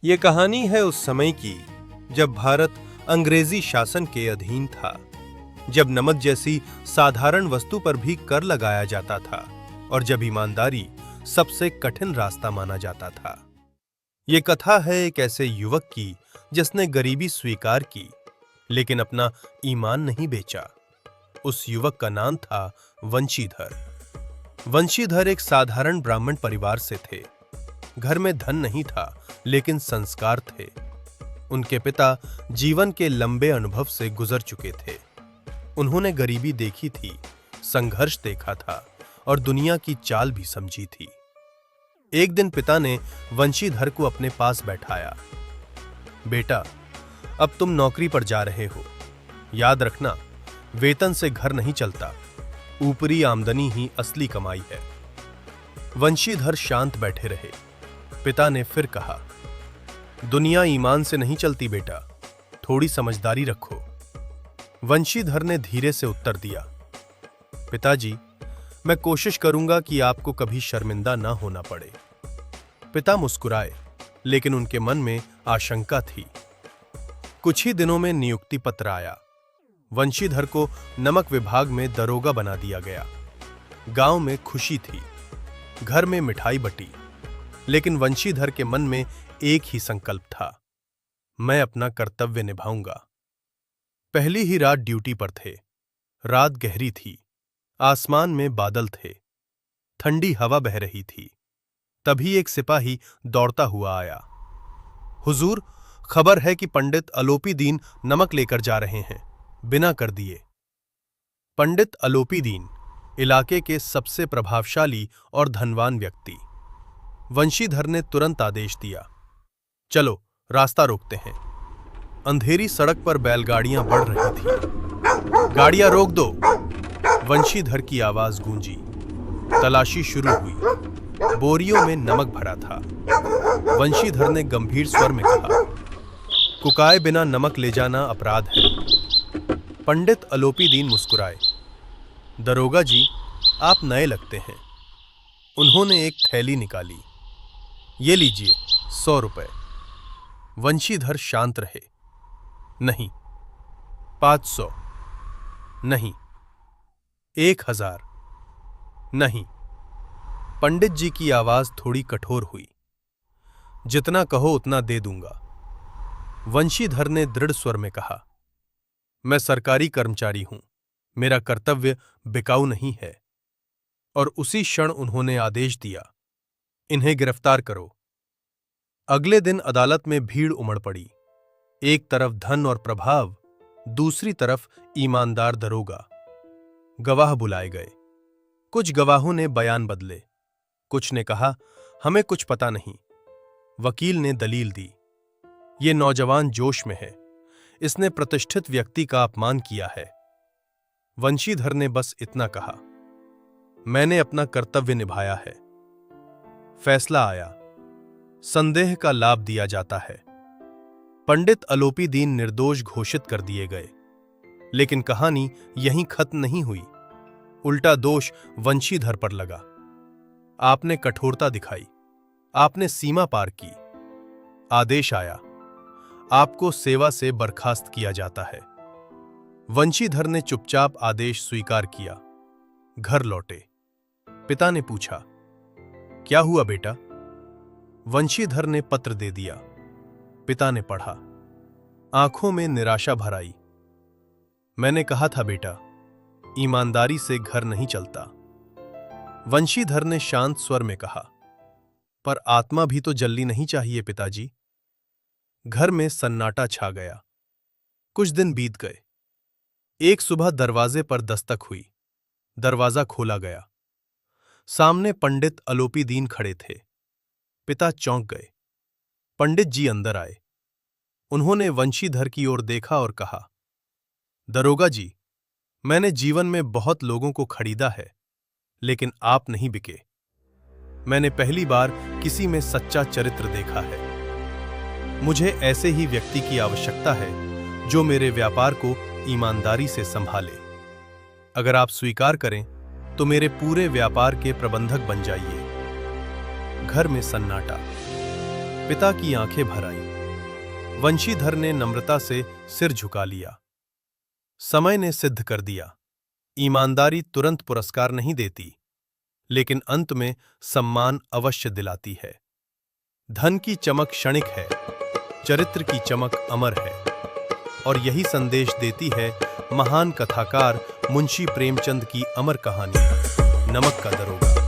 ये कहानी है उस समय की जब भारत अंग्रेजी शासन के अधीन था, जब नमक जैसी साधारण वस्तु पर भी कर लगाया जाता था और जब ईमानदारी सबसे कठिन रास्ता माना जाता था। ये कथा है एक ऐसे युवक की जिसने गरीबी स्वीकार की लेकिन अपना ईमान नहीं बेचा। उस युवक का नाम था वंशीधर। वंशीधर एक साधारण ब्राह्मण परिवार से थे। घर में धन नहीं था लेकिन संस्कार थे। उनके पिता जीवन के लंबे अनुभव से गुजर चुके थे। उन्होंने गरीबी देखी थी, संघर्ष देखा था और दुनिया की चाल भी समझी थी। एक दिन पिता ने वंशीधर को अपने पास बैठाया। बेटा, अब तुम नौकरी पर जा रहे हो। याद रखना, वेतन से घर नहीं चलता, ऊपरी आमदनी ही असली कमाई है। वंशीधर शांत बैठे रहे। पिता ने फिर कहा, दुनिया ईमान से नहीं चलती बेटा, थोड़ी समझदारी रखो। वंशीधर ने धीरे से उत्तर दिया, पिताजी, मैं कोशिश करूंगा कि आपको कभी शर्मिंदा ना होना पड़े। पिता मुस्कुराए, लेकिन उनके मन में आशंका थी। कुछ ही दिनों में नियुक्ति पत्र आया। वंशीधर को नमक विभाग में दरोगा बना दिया गया। गांव में खुशी थी, घर में मिठाई बटी, लेकिन वंशीधर के मन में एक ही संकल्प था, मैं अपना कर्तव्य निभाऊंगा। पहली ही रात ड्यूटी पर थे। रात गहरी थी, आसमान में बादल थे, ठंडी हवा बह रही थी। तभी एक सिपाही दौड़ता हुआ आया। हुजूर, खबर है कि पंडित अलोपी दीन नमक लेकर जा रहे हैं, बिना कर दिए। पंडित अलोपी दीन इलाके के सबसे प्रभावशाली और धनवान व्यक्ति। वंशीधर ने तुरंत आदेश दिया, चलो रास्ता रोकते हैं। अंधेरी सड़क पर बैलगाड़ियां बढ़ रही थीं। गाड़ियां रोक दो, वंशीधर की आवाज गूंजी। तलाशी शुरू हुई। बोरियों में नमक भरा था। वंशीधर ने गंभीर स्वर में कहा, कुकाए बिना नमक ले जाना अपराध है। पंडित अलोपी दीन मुस्कुराए, दरोगा जी, आप नए लगते हैं। उन्होंने एक थैली निकाली। ये लीजिए, 100 रुपए। वंशीधर शांत रहे। नहीं। 500। नहीं। 1000। नहीं। पंडित जी की आवाज थोड़ी कठोर हुई। जितना कहो उतना दे दूंगा। वंशीधर ने दृढ़ स्वर में कहा, मैं सरकारी कर्मचारी हूं, मेरा कर्तव्य बिकाऊ नहीं है। और उसी क्षण उन्होंने आदेश दिया, इन्हें गिरफ्तार करो। अगले दिन अदालत में भीड़ उमड़ पड़ी। एक तरफ धन और प्रभाव, दूसरी तरफ ईमानदार दरोगा। गवाह बुलाए गए। कुछ गवाहों ने बयान बदले। कुछ ने कहा, हमें कुछ पता नहीं। वकील ने दलील दी, ये नौजवान जोश में है, इसने प्रतिष्ठित व्यक्ति का अपमान किया है। वंशीधर ने बस इतना कहा, मैंने अपना कर्तव्य निभाया है। फैसला आया, संदेह का लाभ दिया जाता है। पंडित अलोपी दीन निर्दोष घोषित कर दिए गए। लेकिन कहानी यहीं खत्म नहीं हुई। उल्टा दोष वंशीधर पर लगा। आपने कठोरता दिखाई, आपने सीमा पार की। आदेश आया, आपको सेवा से बर्खास्त किया जाता है। वंशीधर ने चुपचाप आदेश स्वीकार किया। घर लौटे। पिता ने पूछा, क्या हुआ बेटा? वंशीधर ने पत्र दे दिया। पिता ने पढ़ा। आंखों में निराशा भर आई। मैंने कहा था बेटा, ईमानदारी से घर नहीं चलता। वंशीधर ने शांत स्वर में कहा, पर आत्मा भी तो जलनी नहीं चाहिए पिताजी। घर में सन्नाटा छा गया। कुछ दिन बीत गए। एक सुबह दरवाजे पर दस्तक हुई। दरवाजा खोला गया। सामने पंडित अलोपी दीन खड़े थे। पिता चौंक गए। पंडित जी अंदर आए। उन्होंने वंशीधर की ओर देखा और कहा, दरोगा जी, मैंने जीवन में बहुत लोगों को खरीदा है, लेकिन आप नहीं बिके। मैंने पहली बार किसी में सच्चा चरित्र देखा है। मुझे ऐसे ही व्यक्ति की आवश्यकता है जो मेरे व्यापार को ईमानदारी से संभाले। अगर आप स्वीकार करें तो मेरे पूरे व्यापार के प्रबंधक बन जाइए। घर में सन्नाटा। पिता की आंखें भर आईं। वंशीधर ने नम्रता से सिर झुका लिया। समय ने सिद्ध कर दिया, ईमानदारी तुरंत पुरस्कार नहीं देती, लेकिन अंत में सम्मान अवश्य दिलाती है। धन की चमक क्षणिक है, चरित्र की चमक अमर है। और यही संदेश देती है महान कथाकार मुंशी प्रेमचंद की अमर कहानी नमक का दरोगा।